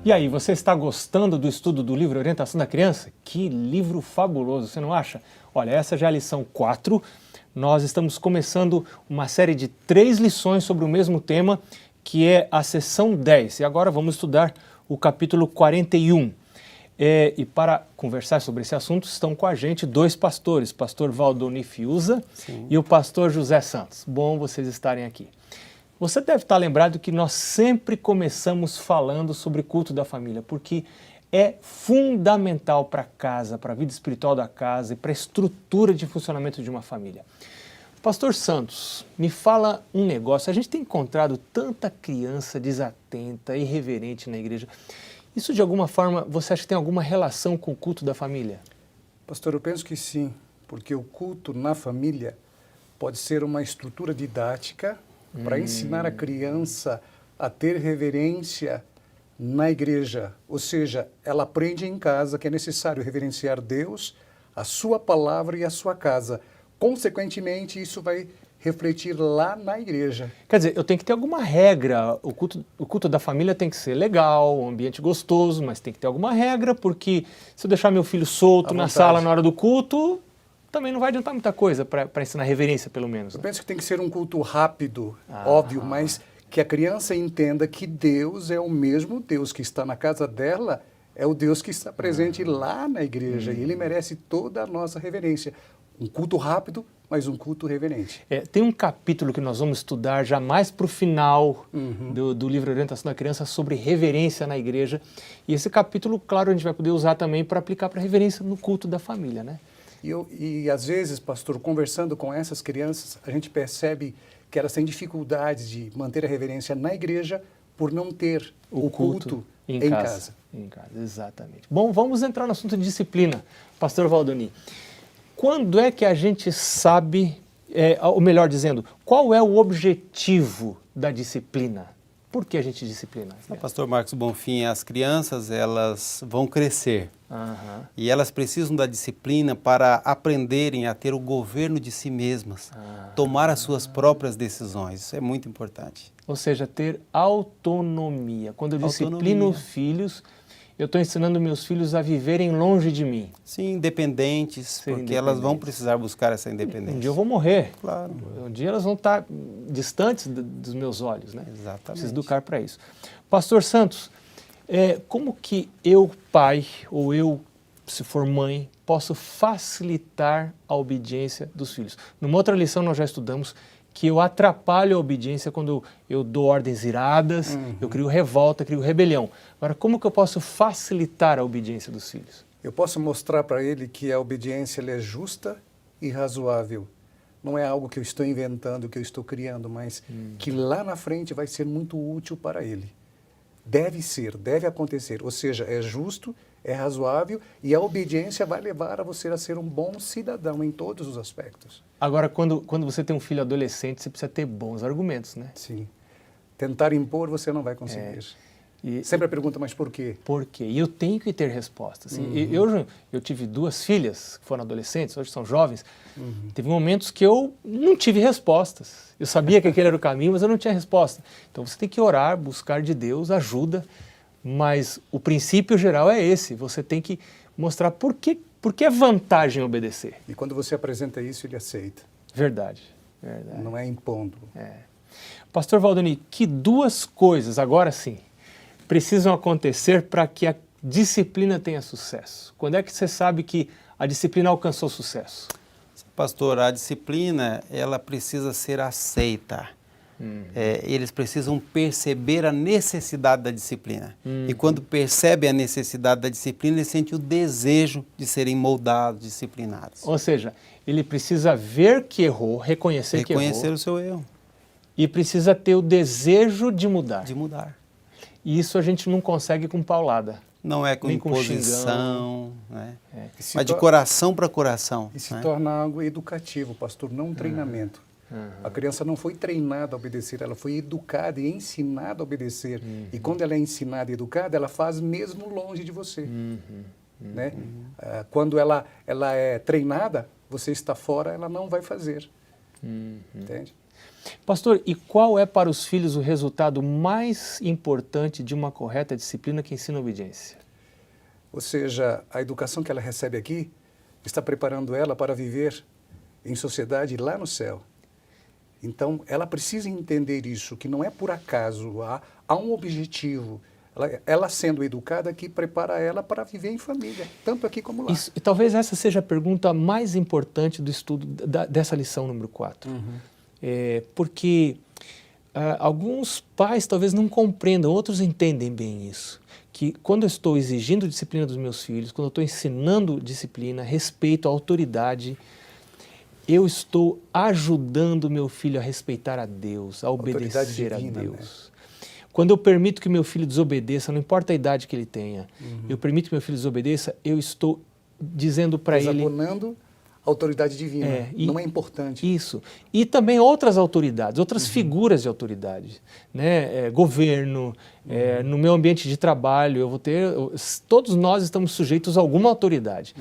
E aí, você está gostando do estudo do livro Orientação da Criança? Que livro fabuloso, você não acha? Olha, essa já é a lição 4. Nós estamos começando uma série de 3 lições sobre o mesmo tema, que é a seção 10. E agora vamos estudar o capítulo 41. E para conversar sobre esse assunto estão com a gente 2 pastores, o pastor Valdoni Fiuza e o pastor José Santos. Bom vocês estarem aqui. Você deve estar lembrado que nós sempre começamos falando sobre culto da família, porque é fundamental para a casa, para a vida espiritual da casa e para a estrutura de funcionamento de uma família. Pastor Santos, me fala um negócio. A gente tem encontrado tanta criança desatenta, irreverente na igreja. Isso de alguma forma, você acha que tem alguma relação com o culto da família? Pastor, eu penso que sim, porque o culto na família pode ser uma estrutura didática para ensinar a criança a ter reverência na igreja. Ou seja, ela aprende em casa que é necessário reverenciar Deus, a sua palavra e a sua casa. Consequentemente, isso vai refletir lá na igreja. Quer dizer, eu tenho que ter alguma regra. O culto da família tem que ser legal, um ambiente gostoso, mas tem que ter alguma regra, porque se eu deixar meu filho solto na sala na hora do culto, também não vai adiantar muita coisa para ensinar reverência, pelo menos. Eu penso que tem que ser um culto rápido, óbvio, mas que a criança entenda que Deus é o mesmo Deus que está na casa dela, é o Deus que está presente lá na igreja, e Ele merece toda a nossa reverência. Um culto rápido, mas um culto reverente. Tem um capítulo que nós vamos estudar já mais para o final do livro Orientação da Criança sobre reverência na igreja. E esse capítulo, claro, a gente vai poder usar também para aplicar para reverência no culto da família, né? E às vezes, pastor, conversando com essas crianças, a gente percebe que elas têm dificuldades de manter a reverência na igreja por não ter o culto em casa. Em casa, exatamente. Bom, vamos entrar no assunto de disciplina. Pastor Valdoni, quando é que a gente sabe, ou melhor dizendo, qual é o objetivo da disciplina? Por que a gente disciplina? Pastor Marcos Bonfim, as crianças, elas vão crescer e elas precisam da disciplina para aprenderem a ter o governo de si mesmas, tomar as suas próprias decisões. Isso é muito importante. Ou seja, ter autonomia. Quando eu disciplino os filhos, eu estou ensinando meus filhos a viverem longe de mim. Sim, independentes, porque elas vão precisar buscar essa independência. Um dia eu vou morrer. Claro. Um dia elas vão estar distantes dos meus olhos, né? Exatamente. Preciso educar para isso. Pastor Santos, como que eu, pai, ou eu, se for mãe, posso facilitar a obediência dos filhos? Numa outra lição nós já estudamos que eu atrapalho a obediência quando eu dou ordens iradas, eu crio revolta, crio rebelião. Agora, como que eu posso facilitar a obediência dos filhos? Eu posso mostrar para ele que a obediência é justa e razoável. Não é algo que eu estou inventando, que eu estou criando, mas que lá na frente vai ser muito útil para ele. Deve ser, deve acontecer. Ou seja, é justo, é razoável e a obediência vai levar a você a ser um bom cidadão em todos os aspectos. Agora, quando você tem um filho adolescente, você precisa ter bons argumentos, né? Sim. Tentar impor, você não vai conseguir. Sempre a pergunta, mas por quê? Por quê? E eu tenho que ter respostas. Assim. Eu tive 2 filhas que foram adolescentes, hoje são jovens. Teve momentos que eu não tive respostas. Eu sabia que aquele era o caminho, mas eu não tinha resposta. Então você tem que orar, buscar de Deus ajuda, mas o princípio geral é esse. Você tem que mostrar por que é vantagem obedecer. E quando você apresenta isso, ele aceita. Verdade. Não é impondo. Pastor Valdoni, que 2 coisas, agora sim, precisam acontecer para que a disciplina tenha sucesso? Quando é que você sabe que a disciplina alcançou sucesso? Pastor, a disciplina, ela precisa ser aceita. Eles precisam perceber a necessidade da disciplina. E quando percebem a necessidade da disciplina, eles sentem o desejo de serem moldados, disciplinados. Ou seja, ele precisa ver que errou, reconhecer que errou. Reconhecer o seu erro. E precisa ter o desejo de mudar. De mudar. E isso a gente não consegue com paulada. Não é com nem imposição, né? Mas de coração para coração. E se torna algo educativo, pastor, não um treinamento. A criança não foi treinada a obedecer, ela foi educada e ensinada a obedecer. E quando ela é ensinada e educada, ela faz mesmo longe de você. Né? Quando ela é treinada, você está fora, ela não vai fazer. Entende? Pastor, e qual é para os filhos o resultado mais importante de uma correta disciplina que ensina a obediência? Ou seja, a educação que ela recebe aqui está preparando ela para viver em sociedade lá no céu. Então, ela precisa entender isso, que não é por acaso, há um objetivo. Ela sendo educada aqui prepara ela para viver em família, tanto aqui como lá. Isso, e talvez essa seja a pergunta mais importante do estudo dessa lição número 4. Porque alguns pais talvez não compreendam, outros entendem bem isso. Que quando eu estou exigindo disciplina dos meus filhos, quando eu estou ensinando disciplina, respeito, autoridade, eu estou ajudando meu filho a respeitar a Deus, a obedecer divina, a Deus. Né? Quando eu permito que meu filho desobedeça, não importa a idade que ele tenha, eu permito que meu filho desobedeça, eu estou dizendo para ele... Desabonando a autoridade divina, não é importante. Isso. E também outras autoridades, outras figuras de autoridade, né? Governo, no meu ambiente de trabalho, eu vou ter... Todos nós estamos sujeitos a alguma autoridade.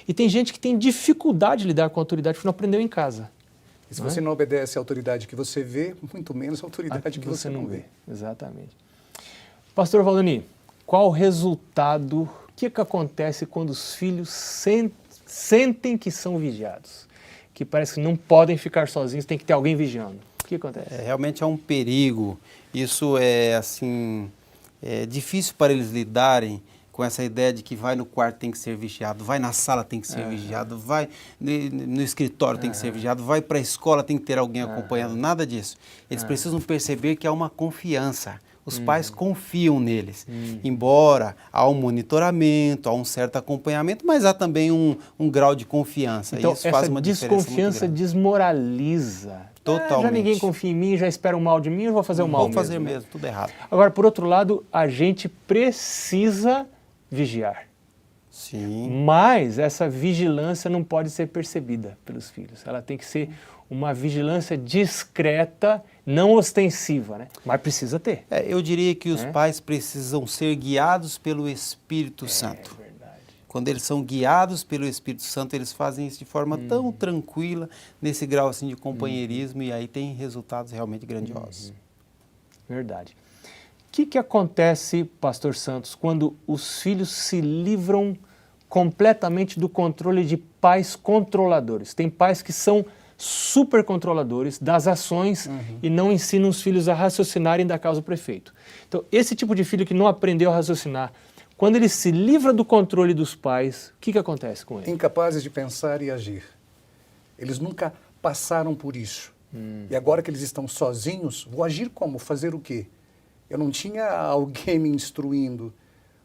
E tem gente que tem dificuldade de lidar com a autoridade porque não aprendeu em casa. E se você não obedece à autoridade que você vê, muito menos a autoridade que você não vê. Exatamente. Pastor Valdoni, qual o resultado, o que acontece quando os filhos sentem que são vigiados? Que parece que não podem ficar sozinhos, tem que ter alguém vigiando. O que acontece? Realmente é um perigo. Isso é assim, difícil para eles lidarem com essa ideia de que vai no quarto tem que ser vigiado, vai na sala tem que ser vigiado, vai no escritório tem que ser vigiado, vai para a escola tem que ter alguém acompanhando, nada disso. Eles precisam perceber que há uma confiança. Os pais confiam neles, embora há um monitoramento, há um certo acompanhamento, mas há também um grau de confiança. Então, isso faz uma diferença muito desconfiança grande. Desmoraliza. Totalmente. Já ninguém confia em mim, já espera o mal de mim, eu vou fazer o mal mesmo. Vou fazer mesmo, tudo errado. Agora, por outro lado, a gente precisa vigiar. Sim. Mas essa vigilância não pode ser percebida pelos filhos. Ela tem que ser uma vigilância discreta, não ostensiva, né? Mas precisa ter. Eu diria que os pais precisam ser guiados pelo Espírito Santo. É verdade. Quando eles são guiados pelo Espírito Santo, eles fazem isso de forma tão tranquila, nesse grau assim de companheirismo, e aí tem resultados realmente grandiosos. Verdade. O que acontece, Pastor Santos, quando os filhos se livram completamente do controle de pais controladores? Tem pais que são super controladores das ações e não ensinam os filhos a raciocinarem da causa do prefeito. Então, esse tipo de filho que não aprendeu a raciocinar, quando ele se livra do controle dos pais, o que acontece com ele? Incapazes de pensar e agir. Eles nunca passaram por isso. E agora que eles estão sozinhos, vou agir como? Fazer o quê? Eu não tinha alguém me instruindo.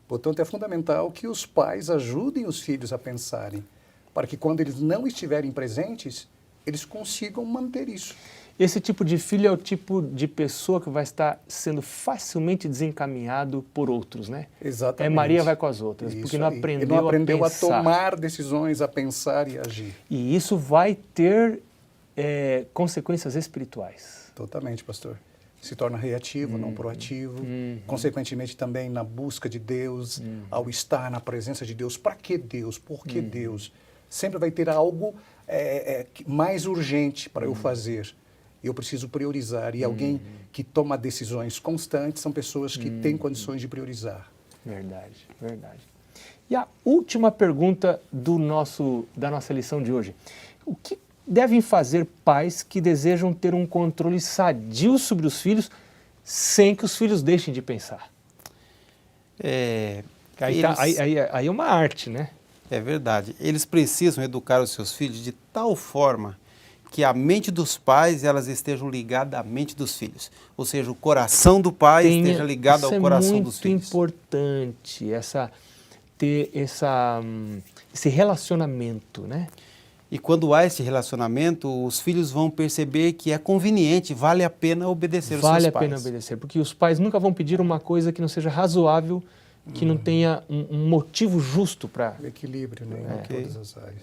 Portanto, é fundamental que os pais ajudem os filhos a pensarem, para que quando eles não estiverem presentes, eles consigam manter isso. Esse tipo de filho é o tipo de pessoa que vai estar sendo facilmente desencaminhado por outros, né? Exatamente. Maria vai com as outras, isso porque não aí. aprendeu, Ele não aprendeu a a pensar. tomar decisões, a pensar e agir. E isso vai ter consequências espirituais. Totalmente, pastor. Se torna reativo, não proativo. Consequentemente, também na busca de Deus, ao estar na presença de Deus. Para que Deus? Por que Deus? Sempre vai ter algo mais urgente para eu fazer. Eu preciso priorizar. E alguém que toma decisões constantes são pessoas que têm condições de priorizar. Verdade, verdade. E a última pergunta da nossa lição de hoje. O que devem fazer pais que desejam ter um controle sadio sobre os filhos sem que os filhos deixem de pensar? Aí é uma arte, né? É verdade. Eles precisam educar os seus filhos de tal forma que a mente dos pais elas estejam ligadas à mente dos filhos. Ou seja, o coração do pai esteja ligado ao coração dos filhos. Isso é muito importante, ter esse relacionamento, né? E quando há esse relacionamento, os filhos vão perceber que é conveniente, vale a pena obedecer os seus pais. Vale a pena obedecer, porque os pais nunca vão pedir uma coisa que não seja razoável, que não tenha um motivo justo para... Equilíbrio, né? Em todas as áreas.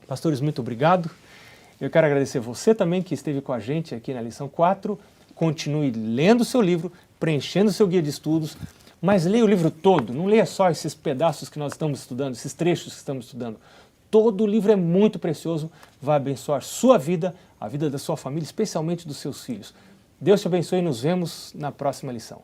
Pastores, muito obrigado. Eu quero agradecer você também que esteve com a gente aqui na lição 4. Continue lendo o seu livro, preenchendo o seu guia de estudos, mas leia o livro todo, não leia só esses pedaços que nós estamos estudando, esses trechos que estamos estudando. Todo o livro é muito precioso, vai abençoar sua vida, a vida da sua família, especialmente dos seus filhos. Deus te abençoe e nos vemos na próxima lição.